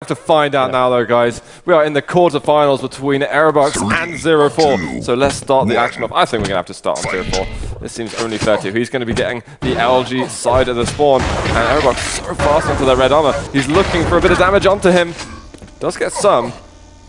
To find out now though, guys. We are in the quarterfinals between Erebux and ZeRo4. So let's start the action off. I think we're going to have to start on ZeRo4. This seems only fair to. He's going to be getting the LG side of the spawn. And Erebux so fast onto their red armor. He's looking for a bit of damage onto him. Does get some.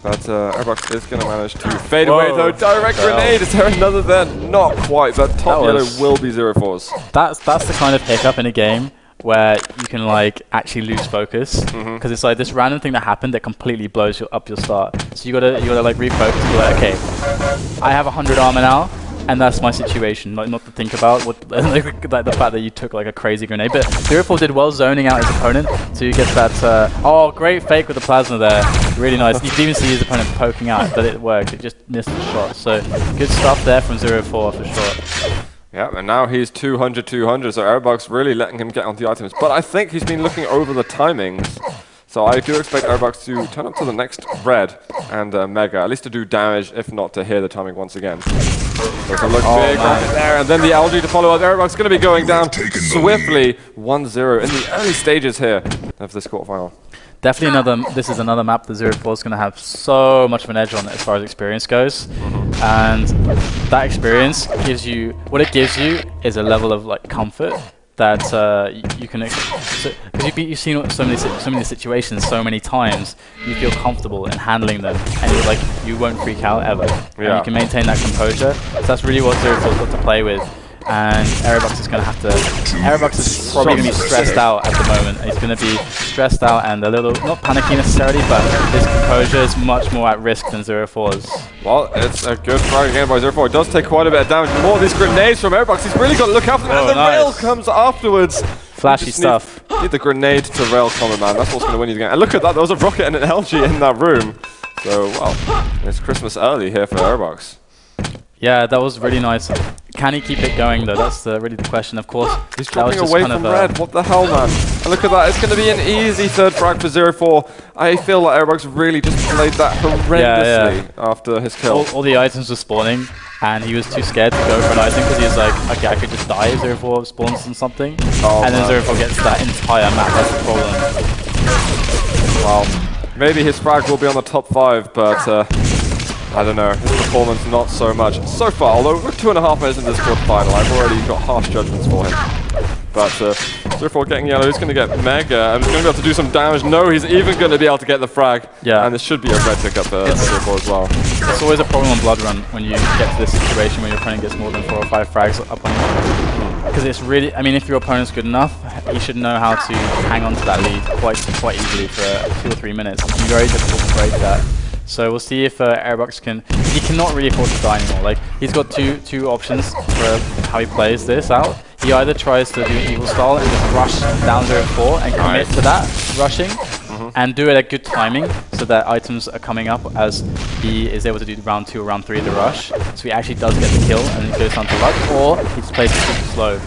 But Erebux is going to manage to fade away though. Direct grenade. Is there another there? Not quite. But top yellow will be ZeRo4's. That's the kind of hiccup in a game where you can like actually lose focus because it's like this random thing that happened that completely blows up your start. So you gotta like refocus. You're like, okay, I have 100 armor now, and that's my situation. Like not to think about what like the fact that you took like a crazy grenade. But ZeRo4 did well zoning out his opponent to get that. Oh, great fake with the plasma there. Really nice. You can even see his opponent poking out, but it worked. It just missed the shot. So good stuff there from ZeRo4 for sure. Yeah, and now he's 200-200, so Erebux really letting him get on the items. But I think he's been looking over the timings. So I do expect Erebux to turn up to the next red and Mega, at least to do damage, if not to hear the timing once again. So it's a look big right there, and then the LG to follow up. Erebux going to be going down swiftly 1-0 in the early stages here of this quarterfinal. Definitely this is another map that ZeRo4 is going to have so much of an edge on as far as experience goes. And that experience gives you, what it gives you is a level of like comfort that you can, because you've seen so many situations so many times, you feel comfortable in handling them, and you're like, you won't freak out ever. Yeah. And you can maintain that composure. So that's really what ZeRo4's got to play with. And Erebux is going to have to. Erebux is probably going to be stressed out at the moment. He's going to be stressed out and a little, not panicky necessarily, but his composure is much more at risk than ZeRo4's. Well, it's a good frag again by ZeRo4. It does take quite a bit of damage. More of these grenades from Erebux. He's really got to look out for them. And the rail comes afterwards. Flashy stuff. Need the grenade to rail combo, man. That's what's going to win you the game. And look at that. There was a rocket and an LG in that room. So, well, it's Christmas early here for Erebux. Yeah, that was really nice. Can he keep it going though? That's really the question. Of course, he's dropping away from red. What the hell, man? And look at that. It's going to be an easy third frag for ZeRo4. I feel like Erebux really just played that horrendously after his kill. All the items were spawning, and he was too scared to go for an item because he was like, okay, I could just die if ZeRo4 spawns on something. And then ZeRo4 gets that entire map. That's the problem. Well, maybe his frag will be on the top 5, but I don't know, his performance not so much so far, although we're 2.5 minutes into this quarterfinal, I've already got harsh judgments for him. But ZeRo4 getting yellow, he's going to get Mega, and he's going to be able to do some damage. No, he's even going to be able to get the frag. Yeah. And this should be a red pickup for ZeRo4 as well. It's always a problem on Blood Run when you get to this situation where your opponent gets more than 4 or 5 frags up on you. Because it's really, I mean, if your opponent's good enough, he should know how to hang on to that lead quite easily for 2 or 3 minutes. It's very difficult to break that. So we'll see if Erebux can. He cannot really afford to die anymore. Like he's got two options for how he plays this out. He either tries to do an evil style and just rush down ZeRo4 and commit to that rushing, and do it at good timing so that items are coming up as he is able to do round 2 or round 3 of the rush. So he actually does get the kill and he goes down to luck, or he just plays it super slow.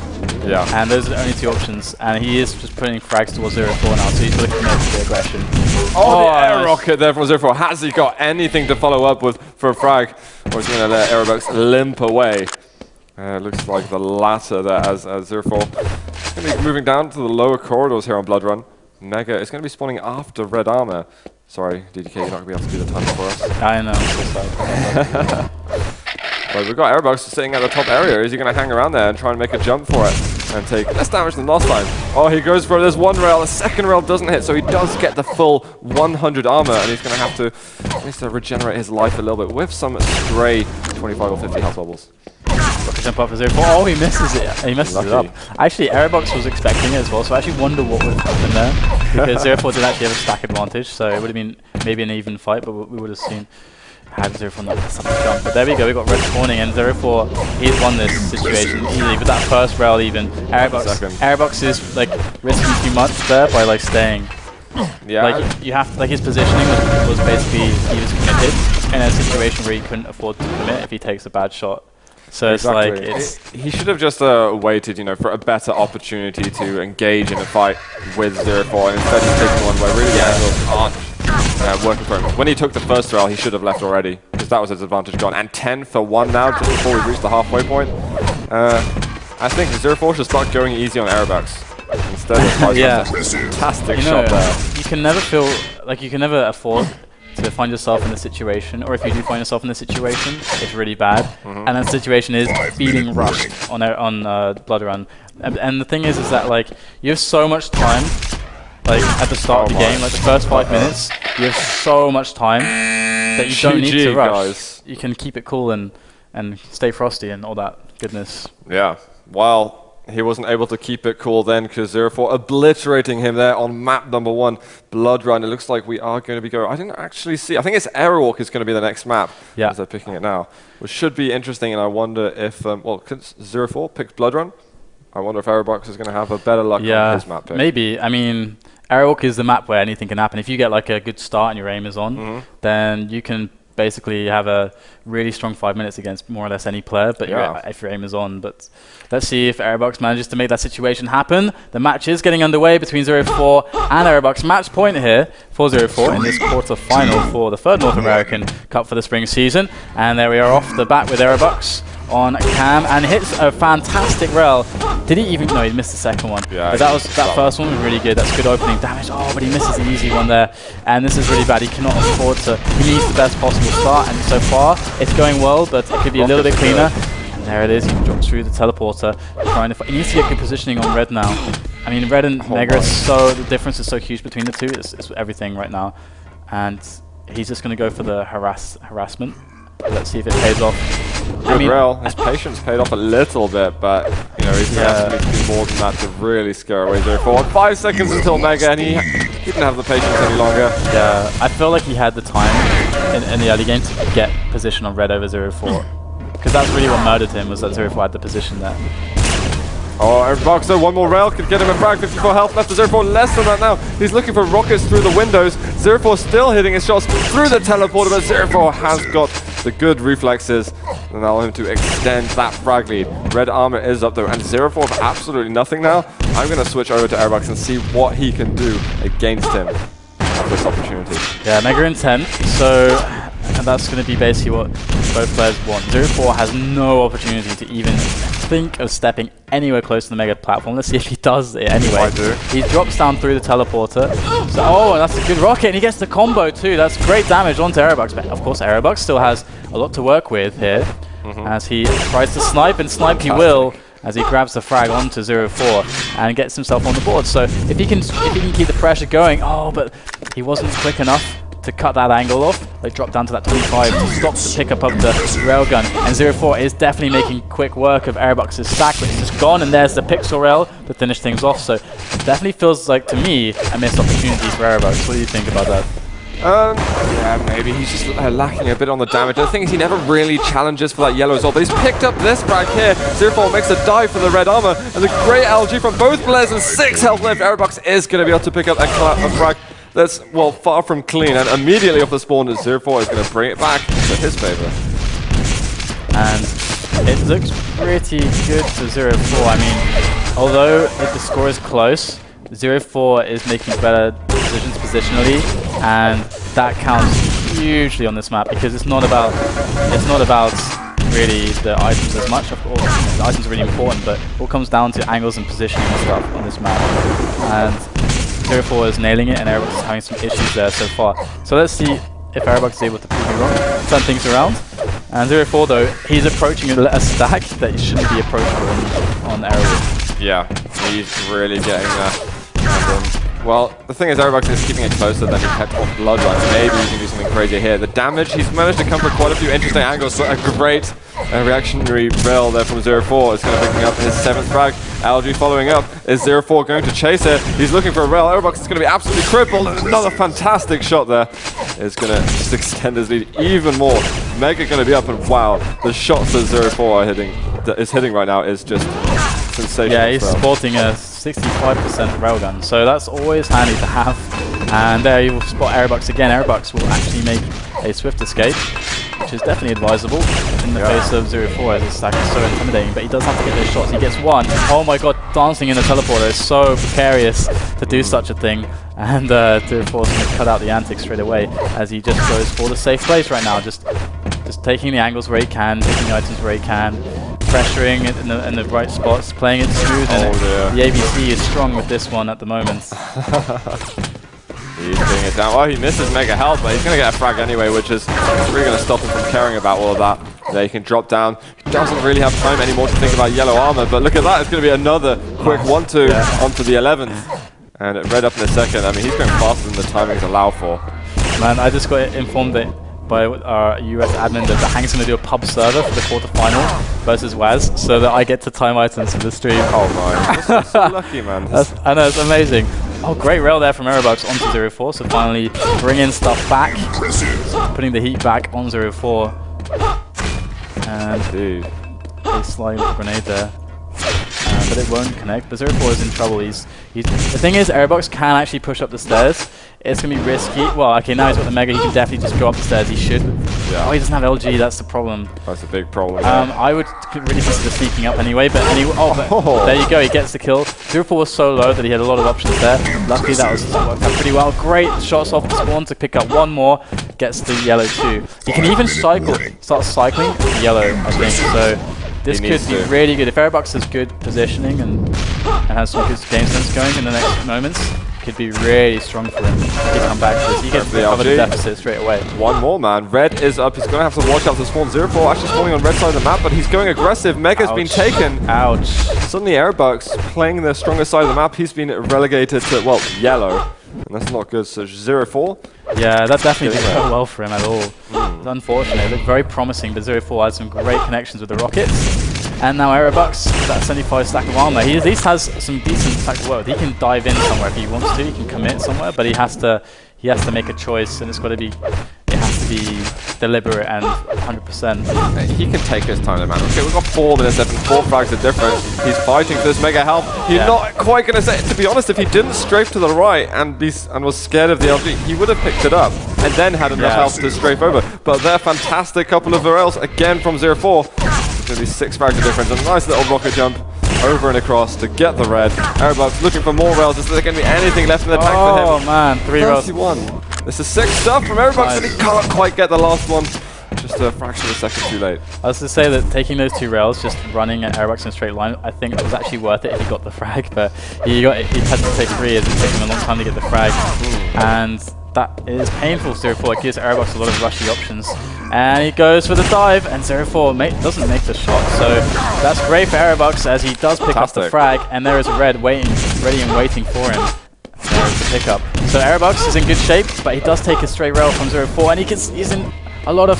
Yeah. And those are the only 2 options. And he is just putting frags towards ZeRo4 now, so he's got to commit to the aggression. Oh, the air rocket there from ZeRo4. Has he got anything to follow up with for a frag? Or is he going to let Erebux limp away? Looks like the latter there as ZeRo4 is going to be moving down to the lower corridors here on Blood Run. Mega is going to be spawning after red armor. Sorry, DDK, you're not going to be able to do the timing for us. I know, I'm so sorry. But we've got Erebux sitting at the top area. Is he going to hang around there and try and make a jump for it and take less damage than last time? Oh, he goes for it. There's one rail. The second rail doesn't hit, so he does get the full 100 armor, and he's going to have to at least regenerate his life a little bit with some stray 25 or 50 health bubbles. Jump up for ZeRo4. Oh, he misses it. He messes it up. Actually, Erebux was expecting it as well, so I actually wonder what would have happened there. Because ZeRo4 did actually have a stack advantage, so it would have been maybe an even fight, but we would have seen had ZeRo4 not something jump. But there we go, we got red spawning, and ZeRo4, he's won this situation easily with that first rail even. Erebux is like risking too much there by like staying. Yeah. Like you have to, like his positioning was basically he was committed in a situation where he couldn't afford to commit if he takes a bad shot. So exactly. It's like he should have just waited, you know, for a better opportunity to engage in a fight with ZeRo4, and instead he's taking one where really the angles aren't working for him. When he took the first rail, he should have left already because that was his advantage gone. And 10 for 1 now, just before we reach the halfway point. I think ZeRo4 should start going easy on Erebux instead of fantastic shot there. can never feel like you can never afford to find yourself in a situation, or if you do find yourself in a situation, it's really bad. And that situation is feeling rushed on Blood Run. And the thing is that like you have so much time, like at the start of the game, like the first 5 minutes, you have so much time that you don't need to rush. Guys. You can keep it cool and stay frosty and all that goodness. Yeah. Well, he wasn't able to keep it cool then because ZeRo4 obliterating him there on map number 1, Blood Run. It looks like we are going to be going. I didn't actually see. I think it's Erebux is going to be the next map. Yeah. As they're picking it now, which should be interesting. And I wonder if, well, since ZeRo4 picked Blood Run, I wonder if Erebux is going to have a better luck on his map pick. Maybe. I mean, Erebux is the map where anything can happen. If you get like a good start and your aim is on, then you can basically have a really strong 5 minutes against more or less any player, but if your aim is on. But let's see if Erebux manages to make that situation happen. The match is getting underway between ZeRo4 and Erebux. Match point here for ZeRo4 in this quarter-final for the 3rd North American Cup for the spring season. And there we are off the bat with Erebux on cam and hits a fantastic rail. Did he even? No, he missed the second one. Yeah, but that first one was really good. That's good opening damage. Oh, but he misses the easy one there. And this is really bad. He cannot afford to. He needs the best possible start. And so far, it's going well, but it could be a little bit cleaner. And there it is. He drops through the teleporter. Trying to. He needs to get good positioning on Red now. I mean, Red and Mega is so. The difference is so huge between the two. It's everything right now. And he's just going to go for the harassment. Let's see if it pays off. His patience paid off a little bit, but you know he's going to have to do more than that to really scare away ZeRo4. 5 seconds until Mega, and he didn't have the patience any longer. Yeah, I feel like he had the time in the early game to get position on Red over ZeRo4, because that's really what murdered him, was that ZeRo4 had the position there. Oh, Erebux, one more rail could get him a frag. 54 health left to ZeRo4, less than that now. He's looking for rockets through the windows. ZeRo4 still hitting his shots through the teleporter, but ZeRo4 has got the good reflexes and allow him to extend that frag lead. Red armor is up though, and ZeRo4 with absolutely nothing now. I'm going to switch over to Erebux and see what he can do against him at this opportunity. Yeah, Mega in 10, so and that's going to be basically what both players want. ZeRo4 has no opportunity to even think of stepping anywhere close to the Mega platform. Let's see if he does it anyway. He drops down through the teleporter. So, and that's a good rocket, and he gets the combo too. That's great damage onto Erebux. But of course, Erebux still has a lot to work with here as he tries to snipe, and snipe he will, as he grabs the frag onto ZeRo4 and gets himself on the board. So if he can keep the pressure going, but he wasn't quick enough to cut that angle off. They drop down to that 25 to stop the pickup of the railgun. And ZeRo4 is definitely making quick work of Erebux's stack, but it's just gone, and there's the pixel rail to finish things off. So it definitely feels like, to me, a missed opportunity for Erebux. What do you think about that? Yeah, maybe he's just lacking a bit on the damage. The thing is, he never really challenges for that yellow as well, but he's picked up this frag here. ZeRo4 makes a dive for the red armor, and a great LG from both players, and 6 health left. Erebux is going to be able to pick up a frag that's, well, far from clean, and immediately off the spawn, ZeRo4 is going to bring it back to his favor. And it looks pretty good for ZeRo4. I mean, although the score is close, ZeRo4 is making better decisions positionally, and that counts hugely on this map, because it's not about really the items as much. Of course, the items are really important, but it all comes down to angles and positioning and stuff on this map. And ZeRo4 is nailing it, and Erebux is having some issues there so far. So let's see if Erebux is able to prove me wrong, turn things around. And ZeRo4 though, he's approaching a stack that he shouldn't be approachable on Erebux. Yeah, he's really getting there. Well, the thing is, Erebux is keeping it closer than he kept off Blood Run. Maybe he can do something crazy here. The damage, he's managed to come from quite a few interesting angles, but a great reactionary rail there from ZeRo4 is going to pick up his 7th frag. LG following up. Is ZeRo4 going to chase it? He's looking for a rail. Erebux is going to be absolutely crippled. Another fantastic shot there. Is going to just extend his lead even more. Mega going to be up, and wow, the shots that ZeRo4 is hitting right now is just sensational. Yeah, he's sporting a 65% railgun, so that's always handy to have. And there you will spot Erebux again. Erebux will actually make a swift escape, which is definitely advisable in the face of ZeRo4, as his stack is so intimidating, but he does have to get those shots. He gets one. Oh my god, dancing in the teleporter is so precarious to do such a thing, and ZeRo4 is going to cut out the antics straight away, as he just goes for the safe place right now, just taking the angles where he can, taking the items where he can, pressuring it in the right spots, playing it smooth, and the ABC is strong with this one at the moment. He's doing it down. Oh, he misses Mega Health, but he's going to get a frag anyway, which is really going to stop him from caring about all of that. There, he can drop down. He doesn't really have time anymore to think about yellow armor, but look at that. It's going to be another quick 1-2 onto the 11th. And Red up in a second. I mean, he's going faster than the timings allow for. Man, I just got informed that by our US admin that Hank's going to do a pub server for the quarterfinal versus Waz, so that I get to time items for the stream. Oh my, this is so lucky, man. I know, it's amazing. Oh, great rail there from Erebux onto ZeRo4, so finally bringing stuff back, putting the heat back on ZeRo4. And dude, a slide grenade there. But it won't connect. But ZeRo4 is in trouble. The thing is, Erebux can actually push up the stairs. It's going to be risky. Well, okay, now he's got the Mega. He can definitely just go up the stairs. He should. Yeah. Oh, he doesn't have LG. That's the problem. That's a big problem. I would really consider sneaking up anyway. But anyway, there you go. He gets the kill. ZeRo4 was so low that he had a lot of options there. Luckily, that worked out pretty well. Great shots off the spawn to pick up one more. Gets the yellow too. He can even start cycling yellow, I think. So this could be really good. If Erebux has good positioning and has some good game sense going in the next moments, could be really strong for him. He can come back to this. He gets to cover the deficit straight away. One more, man. Red is up. He's going to have to watch out to spawn. ZeRo4 actually spawning on red side of the map, but he's going aggressive. Mega's been taken. Ouch. Suddenly Erebux playing the stronger side of the map. He's been relegated to, well, yellow. And that's not good. So ZeRo4. Yeah, that definitely didn't go well for him at all. It's unfortunate. It looked very promising, but ZeRo4 had some great connections with the rockets. And now Erebux, that 75 stack of armor. He at least has some decent stack of work. He can dive in somewhere if he wants to. He can commit somewhere, but he has to make a choice, and it's got to be. It has to be deliberate and 100%. He can take his time, man. Okay, we've got 4 minutes left and 4 frags are different. He's fighting for this Mega Help. He's not quite going to say. To be honest, if he didn't strafe to the right and was scared of the LG, he would have picked it up and then had enough health to strafe over. But they're fantastic couple of rails again from ZeRo4. Going to be 6 frags of difference. A nice little rocket jump over and across to get the red. Erebux looking for more rails. Is there going to be anything left in the tank for him? Oh man, 3 rails. 31. This is 6 stuff from Erebux, and he can't quite get the last one. Just a fraction of a second too late. I was to say that taking those 2 rails, just running at Erebux in a straight line, I think it was actually worth it if he got the frag. But he had to take 3 as it's taken him a long time to get the frag. And that is painful for ZeRo4. It gives Erebux a lot of rushy options. And he goes for the dive, and ZeRo4 doesn't make the shot. So that's great for Erebux as he does pick up the frag, and there is Red ready and waiting for him. There's the pickup. So Erebux is in good shape, but he does take a straight rail from ZeRo4, and he's in a lot of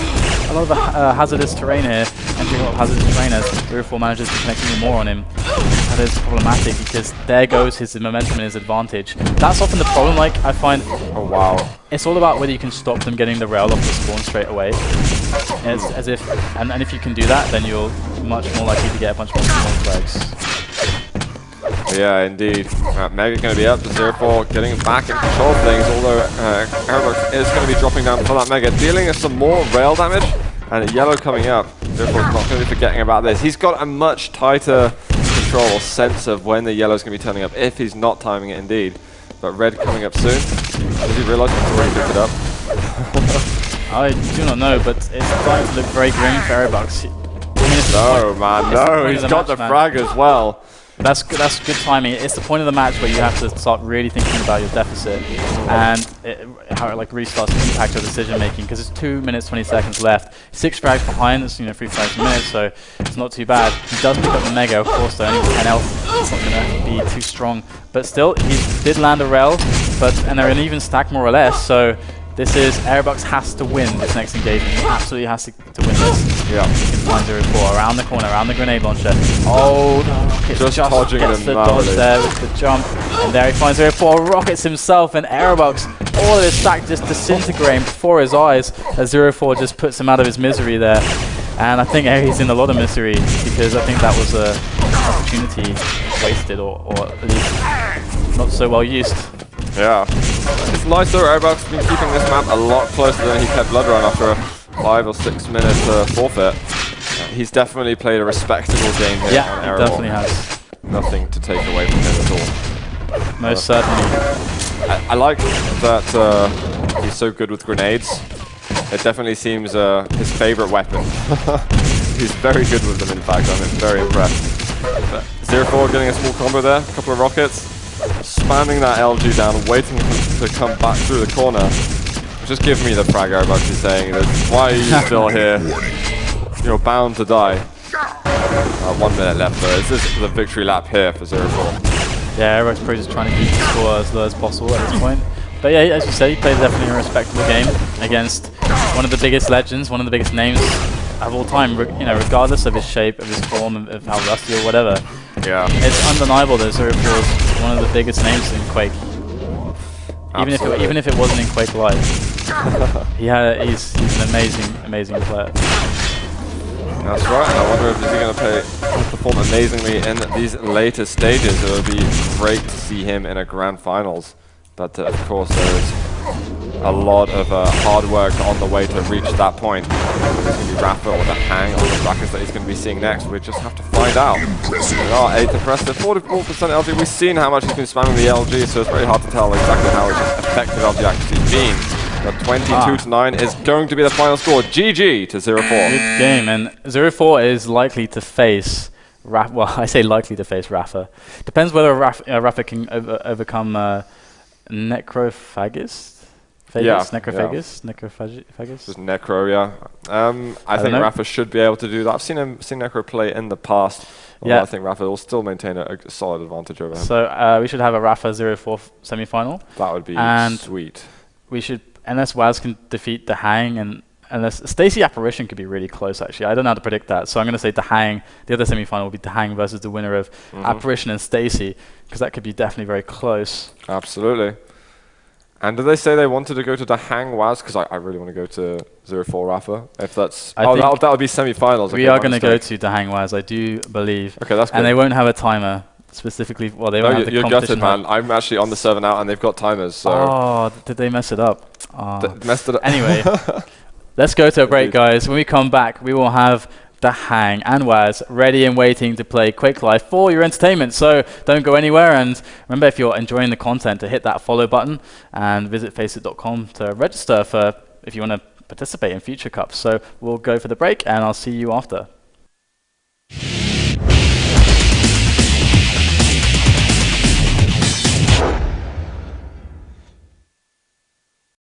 hazardous terrain here, entering a lot of hazardous terrain as ZeRo4 manages to connect even more on him. That is problematic because there goes his momentum and his advantage. That's often the problem, like, I find. Oh wow. It's all about whether you can stop them getting the rail off the spawn straight away. It's as if, and if you can do that, then you're much more likely to get a bunch more spawn flags. Yeah, indeed. Mega going to be up to ZeRo4, getting back in control of things, although Erebux is going to be dropping down for that Mega, dealing us some more rail damage, and yellow coming up. ZeRo4's not going to be forgetting about this. He's got a much tighter control or sense of when the yellow is going to be turning up, if he's not timing it indeed. But red coming up soon. Does he realise he's already picked it up? I do not know, but it's starting to look very grim for Erebux. No, man, no, he's got the frag as well. That's good timing. It's the point of the match where you have to start really thinking about your deficit and how it really starts to impact your decision making, because it's 2 minutes 20 seconds left. 6 frags behind. It's 3 frags a minute, so it's not too bad. He does pick up the Mega, of course, though. Only with 10 health, it's not going to be too strong. But still, he did land a rail, and they're an even stack more or less. So this is Erebux has to win this next engagement. He absolutely has to win this. Yeah. He can find ZeRo4 around the corner, around the grenade launcher. Oh, the rocket just dodging gets the dodge there with the jump. And there he finds ZeRo4, rockets himself, and Erebux, all of his stack just disintegrating before his eyes as ZeRo4 just puts him out of his misery there. And I think he's in a lot of misery because I think that was an opportunity wasted or at least not so well used. Yeah. It's nice though, Erebux has been keeping this map a lot closer than he kept Blood Run after a 5 or 6 minute forfeit. He's definitely played a respectable game here on Erebux. Yeah, he definitely has. Nothing to take away from him at all. Most certainly. I like that he's so good with grenades. It definitely seems his favorite weapon. He's very good with them, in fact. I'm very impressed. But ZeRo4 getting a small combo there, a couple of rockets. Spamming that LG down, waiting for to come back through the corner. Just give me the frag, Erebux is saying. Why are you still here? You're bound to die. 1 minute left though. This is the victory lap here for ZeRo4. Yeah, Erebux probably just trying to keep the score as low as possible at this point. But yeah, as you said, he played definitely a respectable game against one of the biggest legends, one of the biggest names of all time, you know, regardless of his shape, of his form, of how rusty or whatever. Yeah. It's undeniable that ZeRo4 is one of the biggest names in Quake. Even if it wasn't in Quake Live. He's an amazing player. That's right, and I wonder if he's going to perform amazingly in these later stages. It would be great to see him in a grand finals. But of course, there is a lot of hard work on the way to reach that point. It's going to be Rafa or the Hang on the brackets that he's going to be seeing next. We just have to find out. We are 8 impressive, 44% LG. We've seen how much he's been spamming the LG, so it's very hard to tell exactly how effective LG actually been. But 22-9 is going to be the final score. GG to ZeRo4. Good game, and ZeRo4 is likely to face Rafa. Well, I say likely to face Rafa. Depends whether Rafa can overcome Necrophagist. Necrophagist. Just Necro, yeah. I think Rafa should be able to do that. I've seen Necro play in the past. Yeah. I think Rafa will still maintain a solid advantage over him. So we should have a Rafa ZeRo4 semi-final. That would be sweet. We should, unless Waz can defeat the Hang, and unless Stacy Apparition could be really close actually. I don't know how to predict that. So I'm going to say the Hang. The other semi-final will be the Hang versus the winner of Apparition and Stacy, because that could be definitely very close. Absolutely. And did they say they wanted to go to the Hang Waz? Because I really want to go to ZeRo4 Rafa. If that's that would be semi-finals. We are going to go to the Hang Waz, I do believe. Okay, that's good. And they won't have a timer specifically. Well, they won't have the competition. You're gutted, man. I'm actually on the server now, and they've got timers. So. Oh, did they mess it up? Messed it up. Anyway, let's go to a break, guys. When we come back, we will have the Hang and Waz ready and waiting to play Quake Live for your entertainment. So don't go anywhere, and remember, if you're enjoying the content, to hit that follow button and visit FACEIT.com to register for if you want to participate in future cups. So we'll go for the break, and I'll see you after.